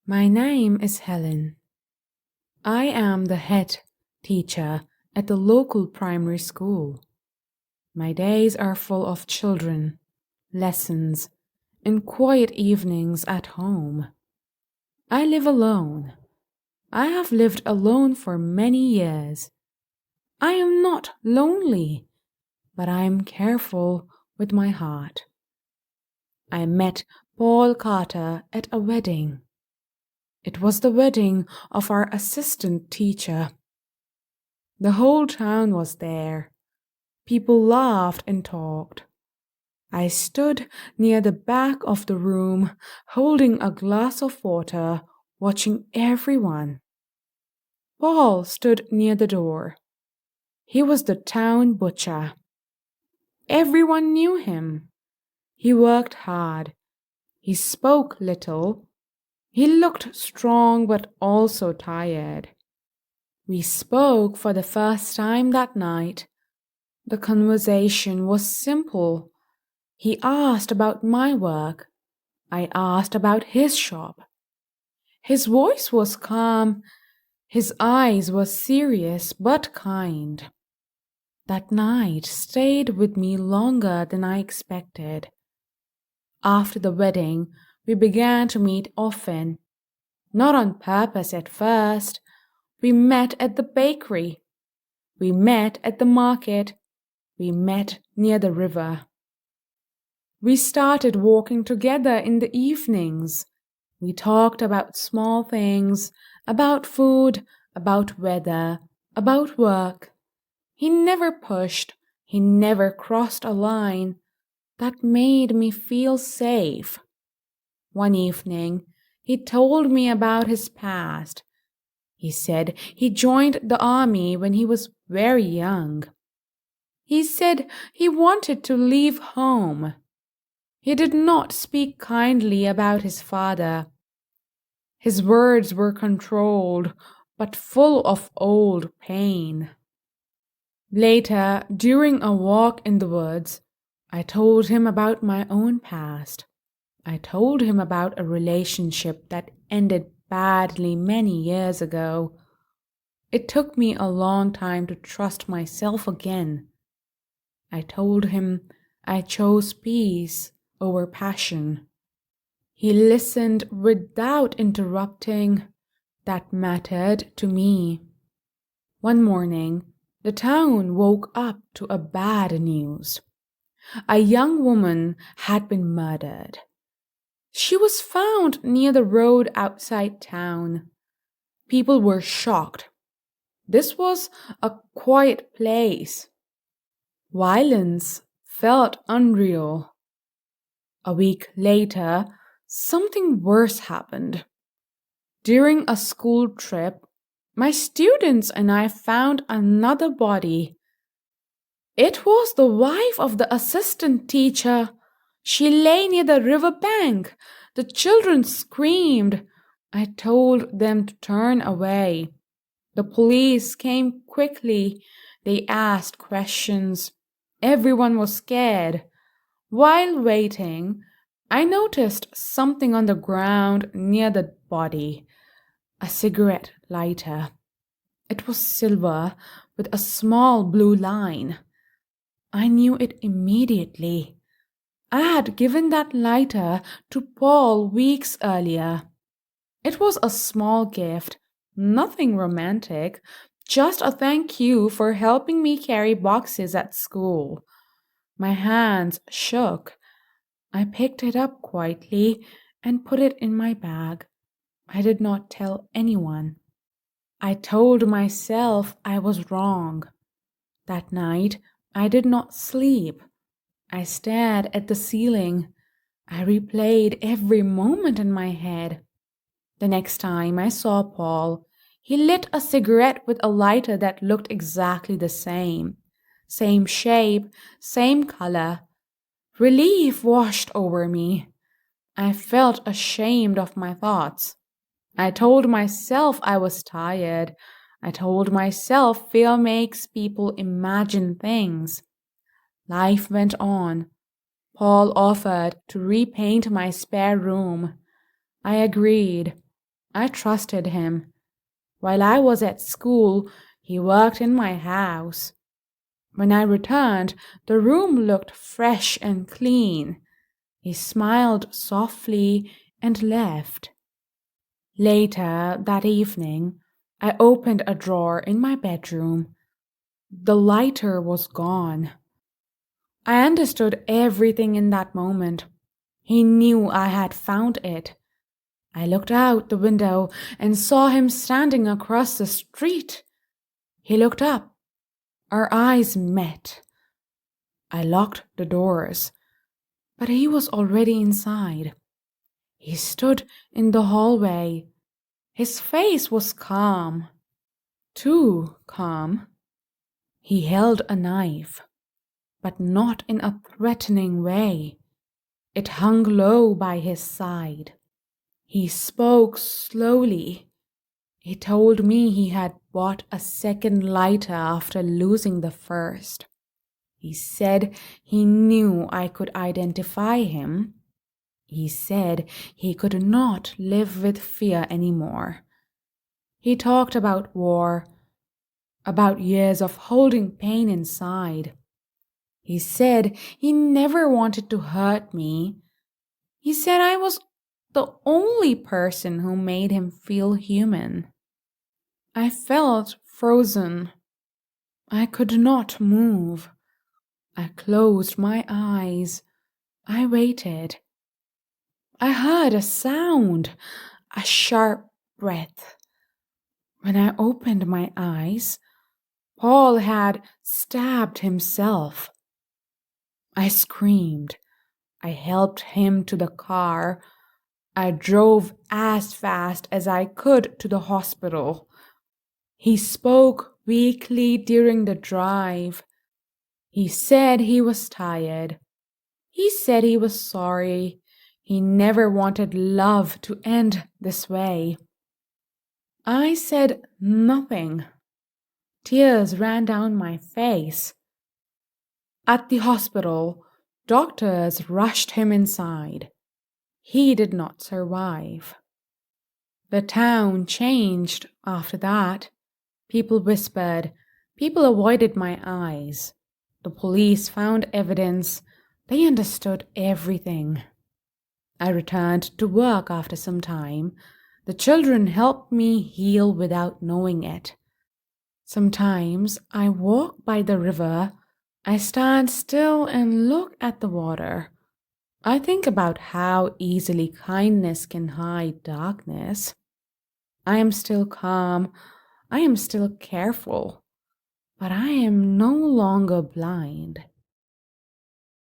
My name is Helen. I am the head teacher at the local primary school. My days are full of children, lessons, and quiet evenings at home. I live alone. I have lived alone for many years. I am not lonely, but I am careful with my heart. I met Paul Carter at a wedding. It was the wedding of our assistant teacher. The whole town was there. People laughed and talked. I stood near the back of the room, holding a glass of water, watching everyone. Paul stood near the door. He was the town butcher. Everyone knew him. He worked hard. He spoke little. He looked strong but also tired. We spoke for the first time that night. The conversation was simple. He asked about my work. I asked about his shop. His voice was calm. His eyes were serious but kind. That night stayed with me longer than I expected. After the wedding, we began to meet often. Not on purpose at first. We met at the bakery. We met at the market. We met near the river. We started walking together in the evenings. We talked about small things, about food, about weather, about work. He never pushed. He never crossed a line. That made me feel safe. One evening, he told me about his past. He said he joined the army when he was very young. He said he wanted to leave home. He did not speak kindly about his father. His words were controlled, but full of old pain. Later, during a walk in the woods, I told him about my own past. I told him about a relationship that ended badly many years ago. It took me a long time to trust myself again. I told him I chose peace over passion. He listened without interrupting. That mattered to me. One morning, the town woke up to a bad news. A young woman had been murdered. She was found near the road outside town. People were shocked. This was a quiet place. Violence felt unreal. A week later, something worse happened. During a school trip, my students and I found another body. It was the wife of the assistant teacher. She lay near the river bank. The children screamed. I told them to turn away. The police came quickly. They asked questions. Everyone was scared. While waiting, I noticed something on the ground near the body. A cigarette lighter. It was silver with a small blue line. I knew it immediately. I had given that lighter to Paul weeks earlier. It was a small gift, nothing romantic, just a thank you for helping me carry boxes at school. My hands shook. I picked it up quietly and put it in my bag. I did not tell anyone. I told myself I was wrong. That night, I did not sleep. I stared at the ceiling. I replayed every moment in my head. The next time I saw Paul, he lit a cigarette with a lighter that looked exactly the same. Same shape, same color. Relief washed over me. I felt ashamed of my thoughts. I told myself I was tired. I told myself fear makes people imagine things. Life went on. Paul offered to repaint my spare room. I agreed. I trusted him. While I was at school, he worked in my house. When I returned, the room looked fresh and clean. He smiled softly and left. Later that evening, I opened a drawer in my bedroom. The lighter was gone. I understood everything in that moment. He knew I had found it. I looked out the window and saw him standing across the street. He looked up. Our eyes met. I locked the doors, but he was already inside. He stood in the hallway. His face was calm, too calm. He held a knife, but not in a threatening way. It hung low by his side. He spoke slowly. He told me he had bought a second lighter after losing the first. He said he knew I could identify him. He said he could not live with fear anymore. He talked about war, about years of holding pain inside. He said he never wanted to hurt me. He said I was the only person who made him feel human. I felt frozen. I could not move. I closed my eyes. I waited. I heard a sound, a sharp breath. When I opened my eyes, Paul had stabbed himself. I screamed. I helped him to the car. I drove as fast as I could to the hospital. He spoke weakly during the drive. He said he was tired. He said he was sorry. He never wanted love to end this way. I said nothing. Tears ran down my face. At the hospital, doctors rushed him inside. He did not survive. The town changed after that. People whispered. People avoided my eyes. The police found evidence. They understood everything. I returned to work after some time. The children helped me heal without knowing it. Sometimes I walk by the river. I stand still and look at the water. I think about how easily kindness can hide darkness. I am still calm. I am still careful. But I am no longer blind.